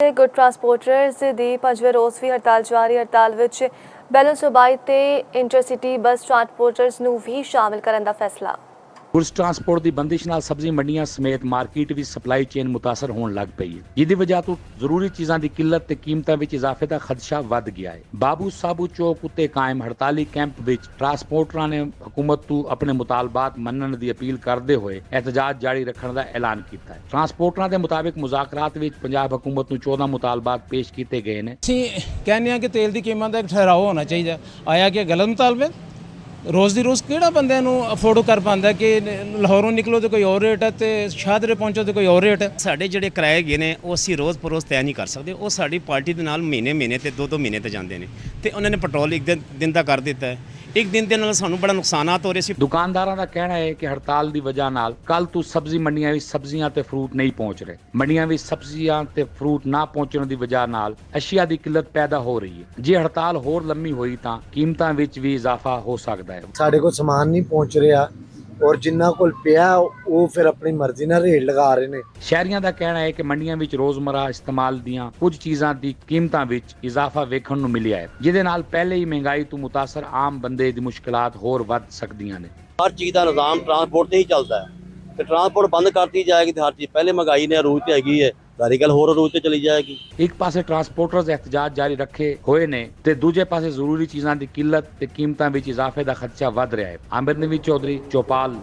Good transporters दी पंजवें रोज़ भी हड़ताल जारी। हड़ताल विच बैलन सूबाई ते इंटरसिटी बस ट्रांसपोर्टर्स नूं भी शामिल करन दा फैसला। गुड्स ट्रांसपोर्ट की बंदिश नाल सब्जी मंडियां समेत मार्केट भी सप्लाई चेन मुतासर होने लग पई है, जिसकी वजह तो जरूरी चीज़ों की किल्लत ते कीमतां विच इजाफे का खदशा वध गया है। बाबू साबू चौक उत्ते कायम हड़ताली कैंप विच ट्रांसपोर्टरां ने हुकूमत तू अपने मुतालबात मनण की अपील करते हुए एहतजाज जारी रखने का ऐलान किया है। ट्रांसपोर्टरां के मुताबिक मुज़ाकरात विच पंजाब हुकूमत नू 14 मुतालबात पेश किए गए हैं। ਅਸੀਂ ਕਹਿੰਦੇ ਹਾਂ ਕਿ ਤੇਲ ਦੀ ਕੀਮਤ ਦਾ ਇੱਕ ਠਹਿਰਾਓ ਹੋਣਾ ਚਾਹੀਦਾ। ਆਇਆ ਕਿ ਗਲਤ ਮੁਤਾਲਬੇ ਰੋਜ਼ ਦੀ ਰੋਜ਼ ਕਿਹੜਾ ਬੰਦਿਆਂ ਨੂੰ ਅਫੋਰਡ ਕਰ ਪਾਉਂਦਾ ਕਿ ਲਾਹੌਰੋਂ ਨਿਕਲੋ ਤੇ ਕੋਈ ਹੋਰ ਰੇਟ ਹੈ ਤੇ ਸ਼ਾਹਦਰੇ ਪਹੁੰਚੋ ਤੇ ਕੋਈ ਹੋਰ ਰੇਟ ਹੈ। ਸਾਡੇ ਜਿਹੜੇ ਕਿਰਾਏ ਹੈਗੇ ਨੇ ਉਹ ਅਸੀਂ ਰੋਜ਼ ਪਰੋਜ਼ ਤੈਅ ਨਹੀਂ ਕਰ ਸਕਦੇ। ਉਹ ਸਾਡੀ ਪਾਰਟੀ ਦੇ ਨਾਲ ਮਹੀਨੇ ਤੇ ਦੋ ਮਹੀਨੇ ਤੇ ਜਾਂਦੇ ਨੇ ਤੇ ਉਹਨਾਂ ਨੇ ਪੈਟਰੋਲ ਇੱਕ ਦਿਨ ਦਾ ਕਰ ਦਿੱਤਾ ਹੈ। एक दिन के नाल सानू बड़ा नुकसानात हो रहे सी। दुकानदारों का कहना है कि हड़ताल की वजह नाल कल तू सब्जी मंडियां विच सब्जियां ते फ्रूट नहीं पहुंच रहे। मंडियां विच सब्जियां ते फ्रूट ना पहुंचने की वजह नाल अशिया की किल्लत पैदा हो रही है। जे हड़ताल होर लंबी हुई तां कीमतां विच भी इजाफा हो सकता है। साडे कोल समान नहीं पहुंच रहा और जिन्ना कोल पिया वो फिर अपनी मर्जी नाल रेट लगा रहे ने। शहरियां का कहना है कि मंडियां विच रोजमर्रा इस्तेमाल दीआं कुछ चीज़ां दी कीमतां विच इजाफा वेखण नूं मिलिया है, जिहदे नाल पहले ही महंगाई तो मुतासर आम बंदे दी मुश्किलात होर वध सकदियां ने। हर चीज़ का निज़ाम ट्रांसपोर्ट से ही चलता है तो ट्रांसपोर्ट बंद करती जाएगी तो हर चीज़ पहले महंगाई ने अरूज ते हैगी है, सारी गल होर अरूज ते चली जाएगी। एक पासे ट्रांसपोर्टर्स एहतजाज जारी रखे हुए ने ते दूजे पासे जरूरी चीज़ां दी किल्लत ते कीमतां विच इजाफे दा खदशा वध रहा है। आमिर नवीद चौधरी, चौपाल।